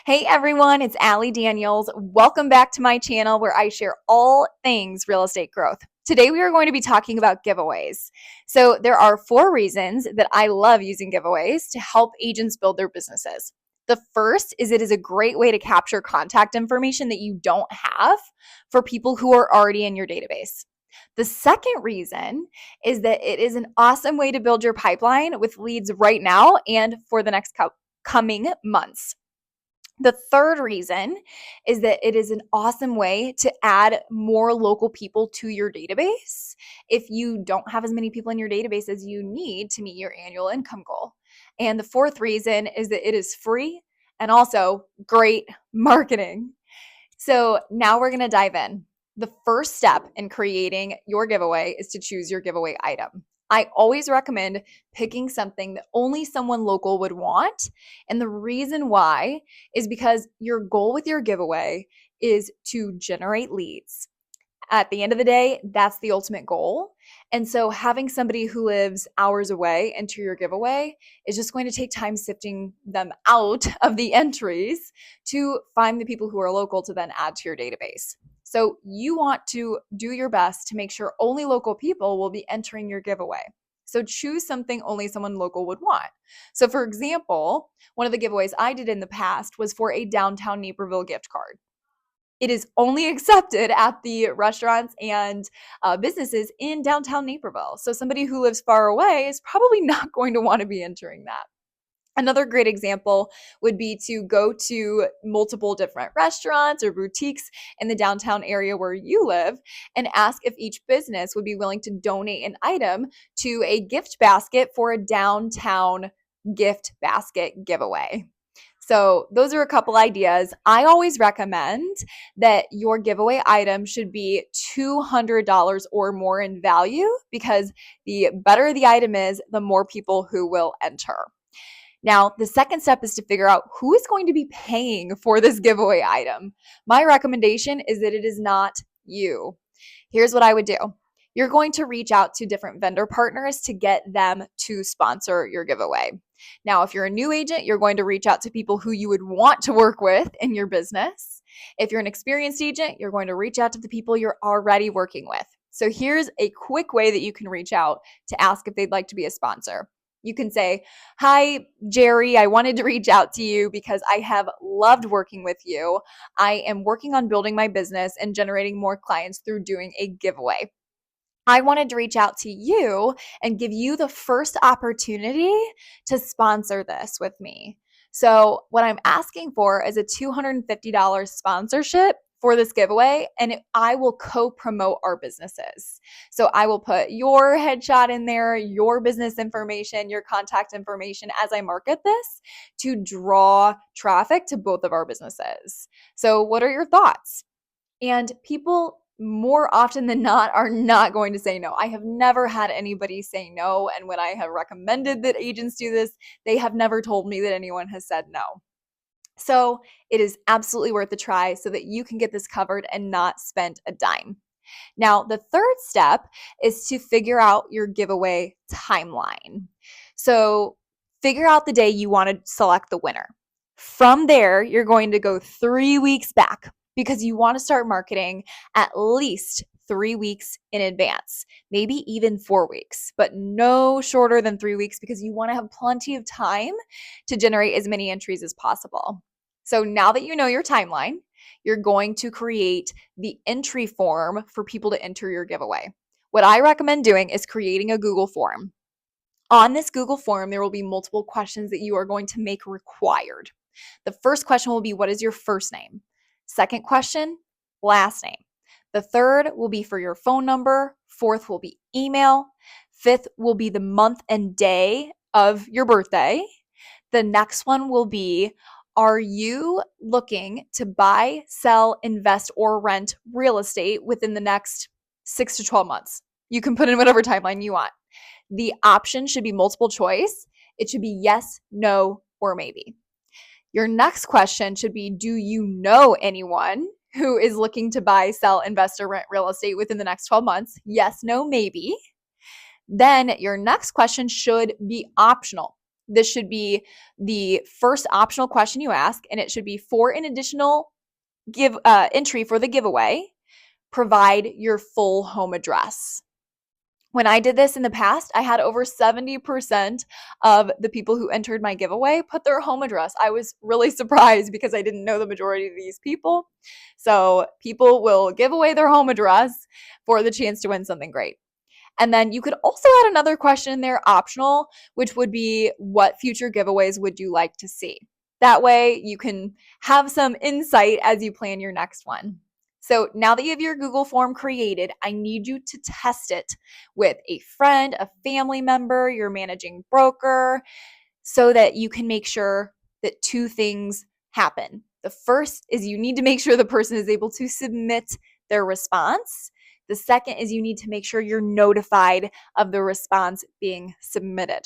Hey everyone, it's Allie Daniels. Welcome back to my channel where I share all things real estate growth. Today we are going to be talking about giveaways. So there are 4 reasons that I love using giveaways to help agents build their businesses. The first is it is a great way to capture contact information that you don't have for people who are already in your database. The second reason is that it is an awesome way to build your pipeline with leads right now and for the next coming months. The third reason is that it is an awesome way to add more local people to your database if you don't have as many people in your database as you need to meet your annual income goal. And the fourth reason is that it is free and also great marketing. So now we're going to dive in. The first step in creating your giveaway is to choose your giveaway item. I always recommend picking something that only someone local would want. And the reason why is because your goal with your giveaway is to generate leads. At the end of the day, that's the ultimate goal. And so having somebody who lives hours away enter your giveaway is just going to take time sifting them out of the entries to find the people who are local to then add to your database. So you want to do your best to make sure only local people will be entering your giveaway. So choose something only someone local would want. So for example, one of the giveaways I did in the past was for a downtown Naperville gift card. It is only accepted at the restaurants and businesses in downtown Naperville. So somebody who lives far away is probably not going to want to be entering that. Another great example would be to go to multiple different restaurants or boutiques in the downtown area where you live and ask if each business would be willing to donate an item to a gift basket for a downtown gift basket giveaway. So those are a couple ideas. I always recommend that your giveaway item should be $200 or more in value because the better the item is, the more people who will enter. Now, the second step is to figure out who is going to be paying for this giveaway item. My recommendation is that it is not you. Here's what I would do. You're going to reach out to different vendor partners to get them to sponsor your giveaway. Now, if you're a new agent, you're going to reach out to people who you would want to work with in your business. If you're an experienced agent, you're going to reach out to the people you're already working with. So here's a quick way that you can reach out to ask if they'd like to be a sponsor. You can say, "Hi, Jerry, I wanted to reach out to you because I have loved working with you. I am working on building my business and generating more clients through doing a giveaway. I wanted to reach out to you and give you the first opportunity to sponsor this with me. So what I'm asking for is a $250 sponsorship for this giveaway, and I will co-promote our businesses. So I will put your headshot in there, your business information, your contact information as I market this to draw traffic to both of our businesses. So what are your thoughts?" And people more often than not are not going to say no. I have never had anybody say no. And when I have recommended that agents do this, they have never told me that anyone has said no. So it is absolutely worth a try so that you can get this covered and not spend a dime. Now, the third step is to figure out your giveaway timeline. So figure out the day you want to select the winner. From there, you're going to go 3 weeks back because you want to start marketing at least 3 weeks in advance, maybe even 4 weeks, but no shorter than 3 weeks because you want to have plenty of time to generate as many entries as possible. So now that you know your timeline, you're going to create the entry form for people to enter your giveaway. What I recommend doing is creating a Google form. On this Google form, there will be multiple questions that you are going to make required. The first question will be, what is your first name? Second question, last name. The third will be for your phone number. Fourth will be email. Fifth will be the month and day of your birthday. The next one will be, are you looking to buy, sell, invest, or rent real estate within the next 6 to 12 months? You can put in whatever timeline you want. The option should be multiple choice. It should be yes, no, or maybe. Your next question should be, do you know anyone who is looking to buy, sell, invest, or rent real estate within the next 12 months? Yes, no, maybe. Then your next question should be optional. This should be the first optional question you ask, and it should be for an additional entry for the giveaway. Provide your full home address. When I did this in the past, I had over 70% of the people who entered my giveaway put their home address. I was really surprised because I didn't know the majority of these people. So people will give away their home address for the chance to win something great. And then you could also add another question in there, optional, which would be, what future giveaways would you like to see? That way you can have some insight as you plan your next one. So now that you have your Google form created, I need you to test it with a friend, a family member, your managing broker, so that you can make sure that two things happen. The first is you need to make sure the person is able to submit their response. The second is you need to make sure you're notified of the response being submitted.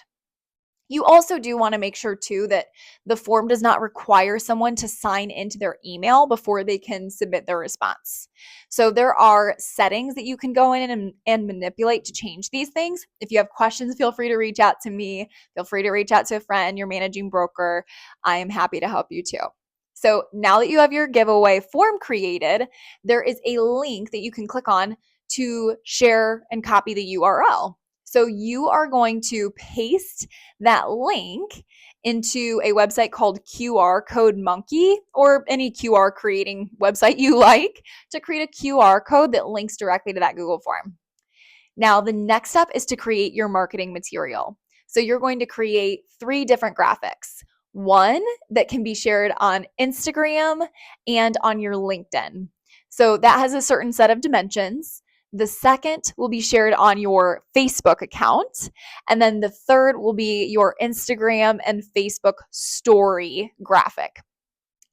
You also do want to make sure too that the form does not require someone to sign into their email before they can submit their response. So there are settings that you can go in and manipulate to change these things. If you have questions, feel free to reach out to me. Feel free to reach out to a friend, your managing broker. I am happy to help you too. So now that you have your giveaway form created, there is a link that you can click on to share and copy the URL. So you are going to paste that link into a website called QR Code Monkey, or any QR creating website you like, to create a QR code that links directly to that Google form. Now, the next step is to create your marketing material. So you're going to create 3 different graphics. One that can be shared on Instagram and on your LinkedIn. So that has a certain set of dimensions. The second will be shared on your Facebook account. And then the third will be your Instagram and Facebook story graphic.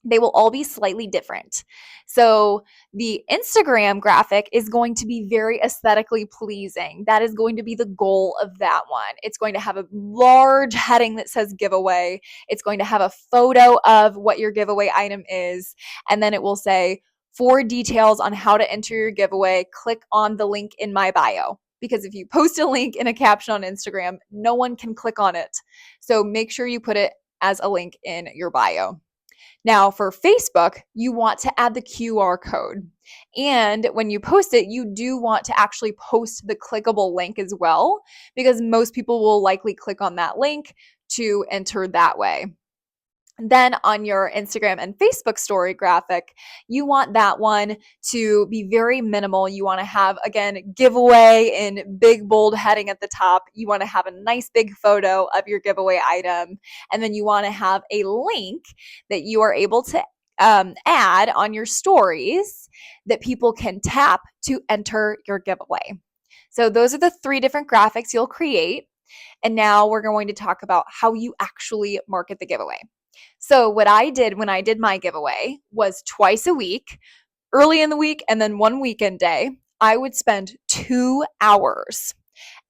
They will all be slightly different. So the Instagram graphic is going to be very aesthetically pleasing. That is going to be the goal of that one. It's going to have a large heading that says giveaway. It's going to have a photo of what your giveaway item is. And then it will say, for details on how to enter your giveaway, click on the link in my bio. Because if you post a link in a caption on Instagram, no one can click on it. So make sure you put it as a link in your bio. Now, for Facebook, you want to add the QR code. And when you post it, you do want to actually post the clickable link as well, because most people will likely click on that link to enter that way. Then on your Instagram and Facebook story graphic, you want that one to be very minimal. You want to have, again, giveaway in big, bold heading at the top. You want to have a nice big photo of your giveaway item. And then you want to have a link that you are able to add on your stories that people can tap to enter your giveaway. So those are the 3 different graphics you'll create. And now we're going to talk about how you actually market the giveaway. So what I did when I did my giveaway was twice a week, early in the week and then one weekend day, I would spend 2 hours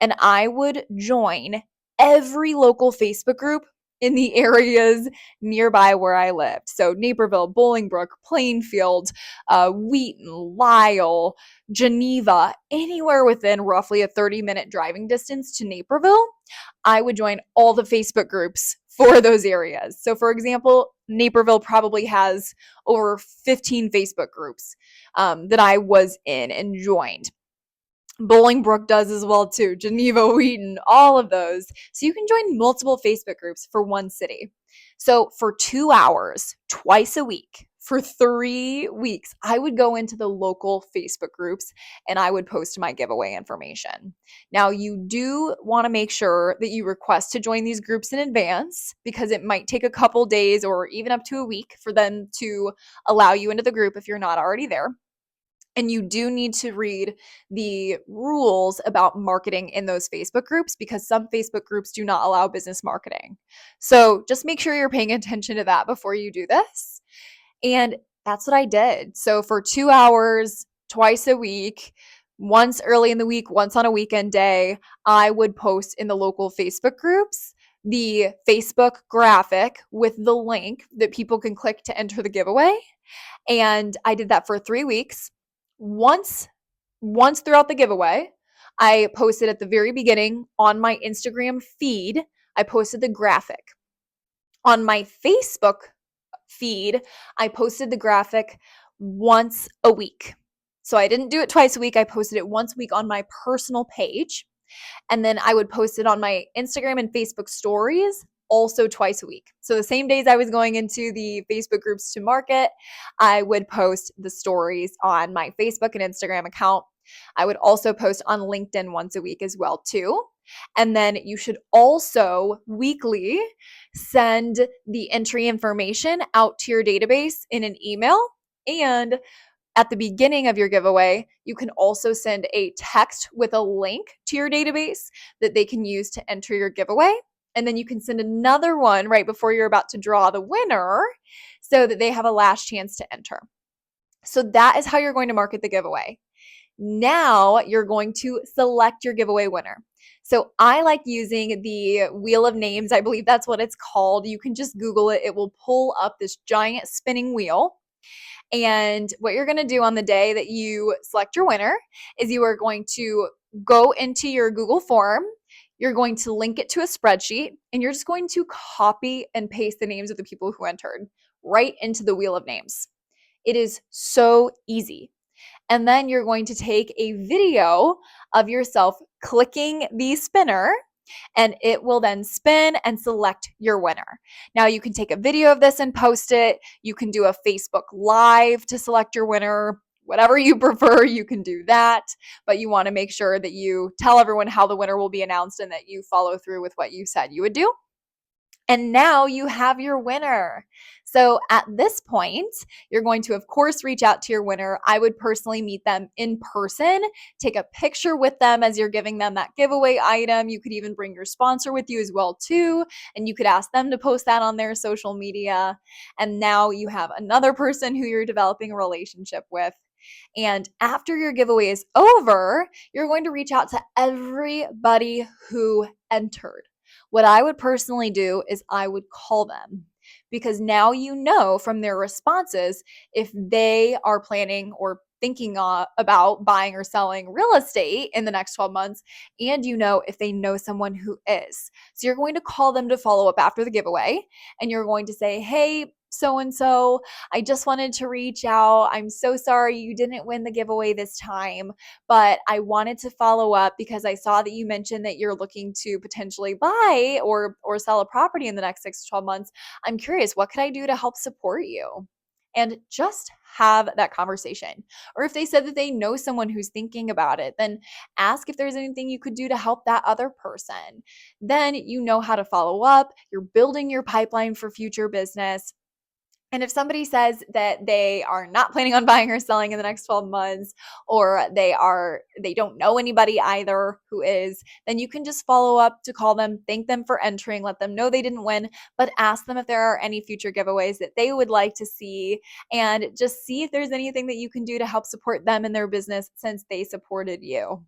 and I would join every local Facebook group in the areas nearby where I lived. So Naperville, Bolingbrook, Plainfield, Wheaton, Lisle, Geneva, anywhere within roughly a 30-minute driving distance to Naperville, I would join all the Facebook groups for those areas. So for example, Naperville probably has over 15 Facebook groups that I was in and joined. Bolingbrook does as well too, Geneva, Wheaton, all of those. So you can join multiple Facebook groups for one city. So for 2 hours, twice a week, for 3 weeks, I would go into the local Facebook groups and I would post my giveaway information. Now, you do want to make sure that you request to join these groups in advance, because it might take a couple days or even up to a week for them to allow you into the group if you're not already there. And you do need to read the rules about marketing in those Facebook groups, because some Facebook groups do not allow business marketing. So just make sure you're paying attention to that before you do this. And that's what I did. So for 2 hours, twice a week, once early in the week, once on a weekend day, I would post in the local Facebook groups the Facebook graphic with the link that people can click to enter the giveaway. And I did that for 3 weeks. Once throughout the giveaway, I posted at the very beginning on my Instagram feed. I posted the graphic. On my Facebook feed, I posted the graphic once a week. So I didn't do it twice a week. I posted it once a week on my personal page. And then I would post it on my Instagram and Facebook stories also twice a week. So the same days I was going into the Facebook groups to market, I would post the stories on my Facebook and Instagram account. I would also post on LinkedIn once a week as well too. And then you should also weekly send the entry information out to your database in an email. And at the beginning of your giveaway, you can also send a text with a link to your database that they can use to enter your giveaway. And then you can send another one right before you're about to draw the winner so that they have a last chance to enter. So that is how you're going to market the giveaway. Now you're going to select your giveaway winner. So I like using the wheel of names. I believe that's what it's called. You can just Google it. It will pull up this giant spinning wheel. And what you're going to do on the day that you select your winner is you are going to go into your Google form. You're going to link it to a spreadsheet, and you're just going to copy and paste the names of the people who entered right into the wheel of names. It is so easy. And then you're going to take a video of yourself clicking the spinner, and it will then spin and select your winner. Now you can take a video of this and post it. You can do a Facebook Live to select your winner. Whatever you prefer, you can do that. But you want to make sure that you tell everyone how the winner will be announced and that you follow through with what you said you would do. And now you have your winner. So at this point, you're going to, of course, reach out to your winner. I would personally meet them in person, take a picture with them as you're giving them that giveaway item. You could even bring your sponsor with you as well, too. And you could ask them to post that on their social media. And now you have another person who you're developing a relationship with. And after your giveaway is over, you're going to reach out to everybody who entered. What I would personally do is I would call them, because now you know from their responses if they are planning or thinking about buying or selling real estate in the next 12 months, and you know if they know someone who is. So you're going to call them to follow up after the giveaway, and you're going to say, hey, so-and-so, I just wanted to reach out. I'm so sorry you didn't win the giveaway this time, but I wanted to follow up because I saw that you mentioned that you're looking to potentially buy or sell a property in the next 6 to 12 months. I'm curious, what could I do to help support you? And just have that conversation. Or if they said that they know someone who's thinking about it, then ask if there's anything you could do to help that other person. Then you know how to follow up. You're building your pipeline for future business. And if somebody says that they are not planning on buying or selling in the next 12 months, or they don't know anybody either who is, then you can just follow up to call them, thank them for entering, let them know they didn't win, but ask them if there are any future giveaways that they would like to see, and just see if there's anything that you can do to help support them in their business since they supported you.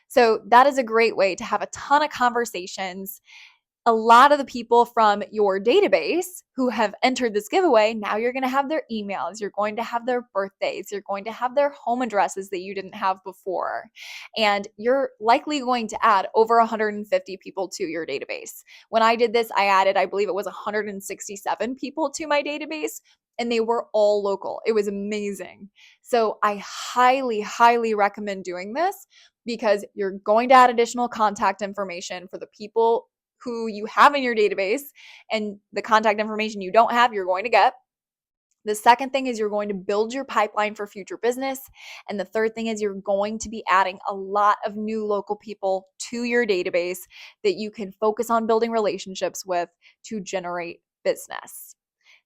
So that is a great way to have a ton of conversations. A lot of the people from your database who have entered this giveaway, now you're going to have their emails, you're going to have their birthdays, you're going to have their home addresses that you didn't have before. And you're likely going to add over 150 people to your database. When I did this, I added, I believe it was 167 people to my database, and they were all local. It was amazing. So I highly, highly recommend doing this, because you're going to add additional contact information for the people who you have in your database, and the contact information you don't have, you're going to get. The second thing is you're going to build your pipeline for future business. And the third thing is you're going to be adding a lot of new local people to your database that you can focus on building relationships with to generate business.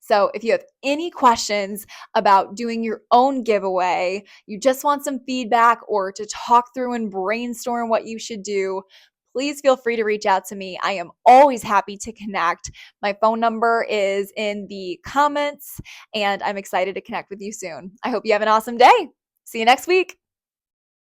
So if you have any questions about doing your own giveaway, you just want some feedback or to talk through and brainstorm what you should do, please feel free to reach out to me. I am always happy to connect. My phone number is in the comments, and I'm excited to connect with you soon. I hope you have an awesome day. See you next week.